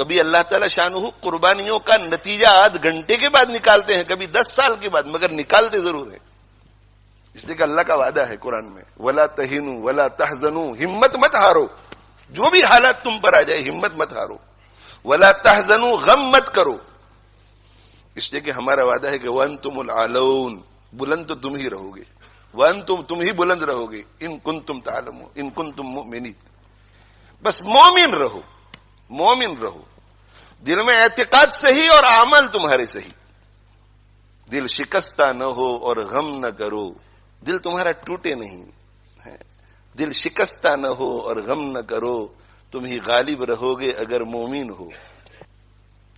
کبھی اللہ تعالی شانہ قربانیوں کا نتیجہ آدھ گھنٹے کے بعد نکالتے ہیں، کبھی 10 سال کے بعد، مگر نکالتے ضرور ہیں، اس لیے کہ اللہ کا وعدہ ہے قرآن میں، وَلَا تَهِنُوا وَلَا تَحْزَنُوا، ہمت مت ہارو، جو بھی حالات تم پر آ جائے ہمت مت ہارو، وَلَا تَحْزَنُوا، غم مت کرو، اس لیے کہ ہمارا وعدہ ہے کہ وَأَنْتُمُ الْأَعْلَوْنَ، بلند تو تم ہی رہو گے، وَأَنْتُمْ، تم ہی بلند رہو گے، إِن كُنتُمْ تَعْلَمُونَ، إِن كُنتُم مُؤْمِنِينَ، بس مومن رہو، مومن رہو، دل میں اعتقاد صحیح اور اعمال تمہارے صحیح، دل شکستہ نہ ہو اور غم نہ کرو، دل تمہارا ٹوٹے نہیں، دل شکستہ نہ ہو اور غم نہ کرو، تم ہی غالب رہو گے اگر مومن ہو۔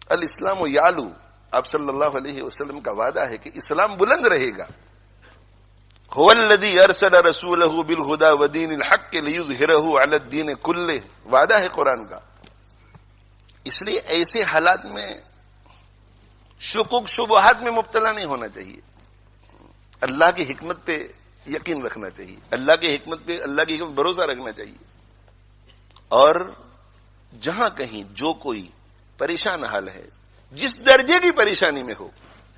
الاسلام یعلو، آپ صلی اللہ علیہ وسلم کا وعدہ ہے کہ اسلام بلند رہے گا۔ هو الذی ارسل رسولہ بالہدی ودین الحق لیظہرہ علی الدین کلہ، وعدہ ہے قرآن کا۔ اس لیے ایسے حالات میں شکوک شبہات میں مبتلا نہیں ہونا چاہیے، اللہ کی حکمت پہ یقین رکھنا چاہیے، اللہ کی حکمت پہ، اللہ کی حکمت بھروسہ رکھنا چاہیے، اور جہاں کہیں جو کوئی پریشان حال ہے، جس درجے کی پریشانی میں ہو،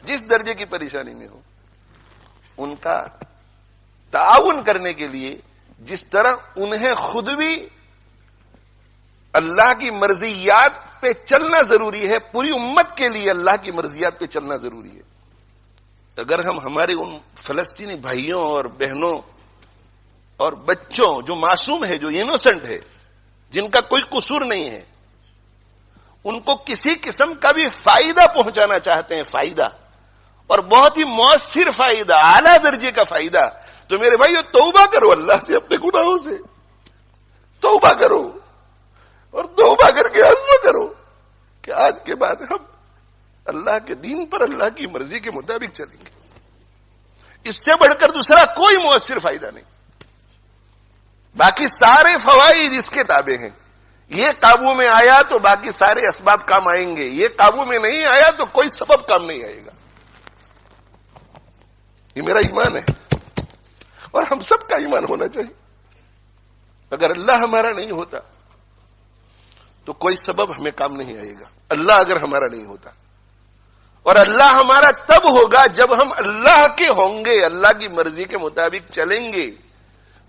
جس درجے کی پریشانی میں ہو، ان کا تعاون کرنے کے لیے جس طرح انہیں خود بھی اللہ کی مرضیات پہ چلنا ضروری ہے، پوری امت کے لیے اللہ کی مرضیات پہ چلنا ضروری ہے۔ اگر ہم ہمارے ان فلسطینی بھائیوں اور بہنوں اور بچوں جو معصوم ہے، جو انوسنٹ ہے، جن کا کوئی قصور نہیں ہے، ان کو کسی قسم کا بھی فائدہ پہنچانا چاہتے ہیں، فائدہ، اور بہت ہی مؤثر فائدہ، اعلیٰ درجے کا فائدہ، تو میرے بھائیو توبہ کرو اللہ سے، اپنے گناہوں سے توبہ کرو، اور توبہ کر کے عزم کرو کہ آج کے بعد ہم اللہ کے دین پر، اللہ کی مرضی کے مطابق چلیں گے۔ اس سے بڑھ کر دوسرا کوئی مؤثر فائدہ نہیں۔ باقی سارے فوائد اس کے تابع ہیں، یہ قابو میں آیا تو باقی سارے اسباب کام آئیں گے، یہ قابو میں نہیں آیا تو کوئی سبب کام نہیں آئے گا۔ یہ میرا ایمان ہے، اور ہم سب کا ایمان ہونا چاہیے۔ اگر اللہ ہمارا نہیں ہوتا تو کوئی سبب ہمیں کام نہیں آئے گا، اللہ اگر ہمارا نہیں ہوتا، اور اللہ ہمارا تب ہوگا جب ہم اللہ کے ہوں گے، اللہ کی مرضی کے مطابق چلیں گے،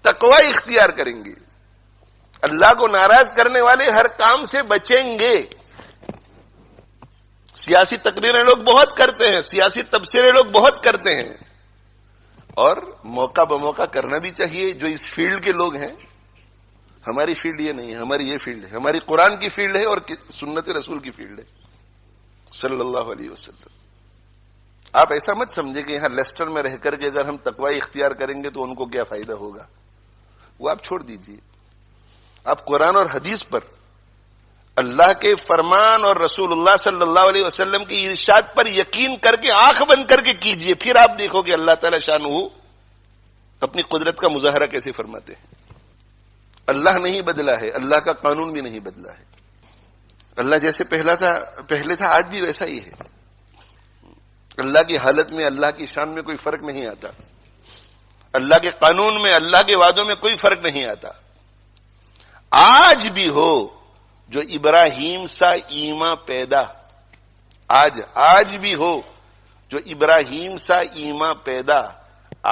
تقوی اختیار کریں گے، اللہ کو ناراض کرنے والے ہر کام سے بچیں گے۔ سیاسی تقریریں لوگ بہت کرتے ہیں، سیاسی تبصرے لوگ بہت کرتے ہیں، اور موقع بموقع کرنا بھی چاہیے۔ جو اس فیلڈ کے لوگ ہیں، ہماری فیلڈ یہ نہیں ہے، ہماری یہ فیلڈ ہے، ہماری قرآن کی فیلڈ ہے اور سنت رسول کی فیلڈ ہے صلی اللہ علیہ وسلم۔ آپ ایسا مت سمجھے کہ یہاں لیسٹر میں رہ کر کے اگر ہم تقوی اختیار کریں گے تو ان کو کیا فائدہ ہوگا، وہ آپ چھوڑ دیجئے۔ آپ قرآن اور حدیث پر، اللہ کے فرمان اور رسول اللہ صلی اللہ علیہ وسلم کی ارشاد پر یقین کر کے آنکھ بند کر کے کیجئے، پھر آپ دیکھو کہ اللہ تعالی شانہ اپنی قدرت کا مظاہرہ کیسے فرماتے ہیں۔ اللہ نہیں بدلا ہے، اللہ کا قانون بھی نہیں بدلا ہے، اللہ جیسے پہلے تھا آج بھی ویسا ہی ہے۔ اللہ کی حالت میں، اللہ کی شان میں کوئی فرق نہیں آتا، اللہ کے قانون میں، اللہ کے وعدوں میں کوئی فرق نہیں آتا۔ آج بھی ہو جو ابراہیم سا ایمان پیدا، آج بھی ہو جو ابراہیم سا ایمان پیدا،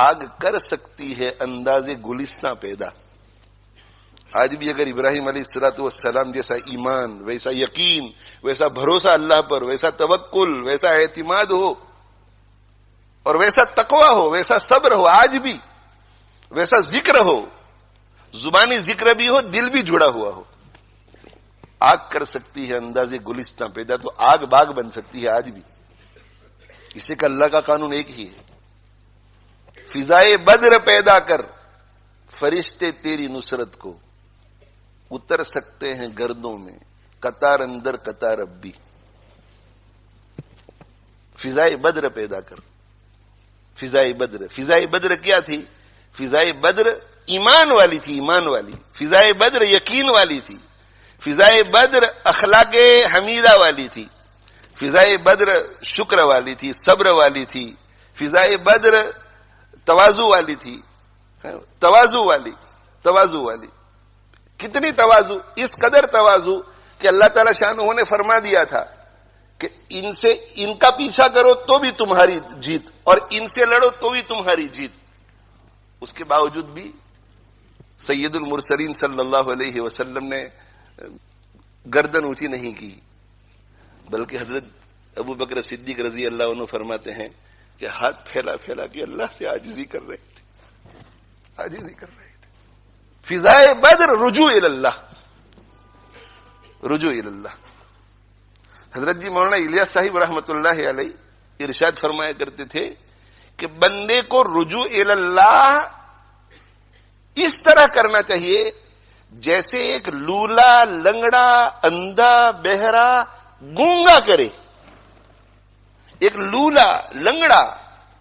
آگ کر سکتی ہے انداز گلستاں پیدا۔ آج بھی اگر ابراہیم علیہ الصلوۃ والسلام جیسا ایمان، ویسا یقین، ویسا بھروسہ اللہ پر، ویسا توکل، ویسا اعتماد ہو، اور ویسا تقوی ہو، ویسا صبر ہو، آج بھی ویسا ذکر ہو، زبانی ذکر بھی ہو، دل بھی جڑا ہوا ہو، آگ کر سکتی ہے انداز گلستاں پیدا، تو آگ باغ بن سکتی ہے آج بھی۔ اسے کہ اللہ کا قانون ایک ہی ہے۔ فضائے بدر پیدا کر، فرشتے تیری نصرت کو اتر سکتے ہیں گردوں میں، قطار اندر قطار اب بھی۔ فضائے بدر پیدا کر، فضائے بدر کیا تھی؟ فضائے بدر ایمان والی تھی، ایمان والی۔ فضائے بدر یقین والی تھی، فضائے بدر اخلاق حمیدہ والی تھی، فضائے بدر شکر والی تھی، صبر والی تھی، فضائے بدر تواضع والی تھی، تواضع والی۔ کتنی تواضع؟ اس قدر تواضع کہ اللہ تعالی شانہ نے فرما دیا تھا کہ ان کا پیچھا کرو تو بھی تمہاری جیت اور ان سے لڑو تو بھی تمہاری جیت. اس کے باوجود بھی سید المرسلین صلی اللہ علیہ وسلم نے گردن اونچی نہیں کی، بلکہ حضرت ابو بکر صدیق رضی اللہ عنہ فرماتے ہیں کہ ہاتھ پھیلا پھیلا کے اللہ سے عاجزی کر رہے تھے، عاجزی کر رہے تھے. فضائے بدر رجوع اللہ، رجوع اللہ. حضرت جی مولانا الیاس صاحب رحمت اللہ علیہ ارشاد فرمایا کرتے تھے کہ بندے کو رجوع اللہ اس طرح کرنا چاہیے جیسے ایک لولا، لنگڑا، اندھا، بہرا، گونگا کرے. ایک لولا، لنگڑا،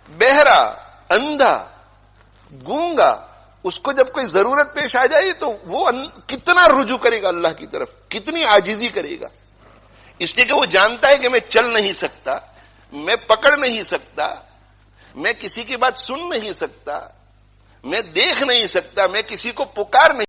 بہرا، اندھا، گونگا، اس کو جب کوئی ضرورت پیش آ جائے تو وہ کتنا رجوع کرے گا اللہ کی طرف، کتنی عاجزی کرے گا. اس لیے کہ وہ جانتا ہے کہ میں چل نہیں سکتا، میں پکڑ نہیں سکتا، میں کسی کی بات سن نہیں سکتا، میں دیکھ نہیں سکتا، میں کسی کو پکار نہیں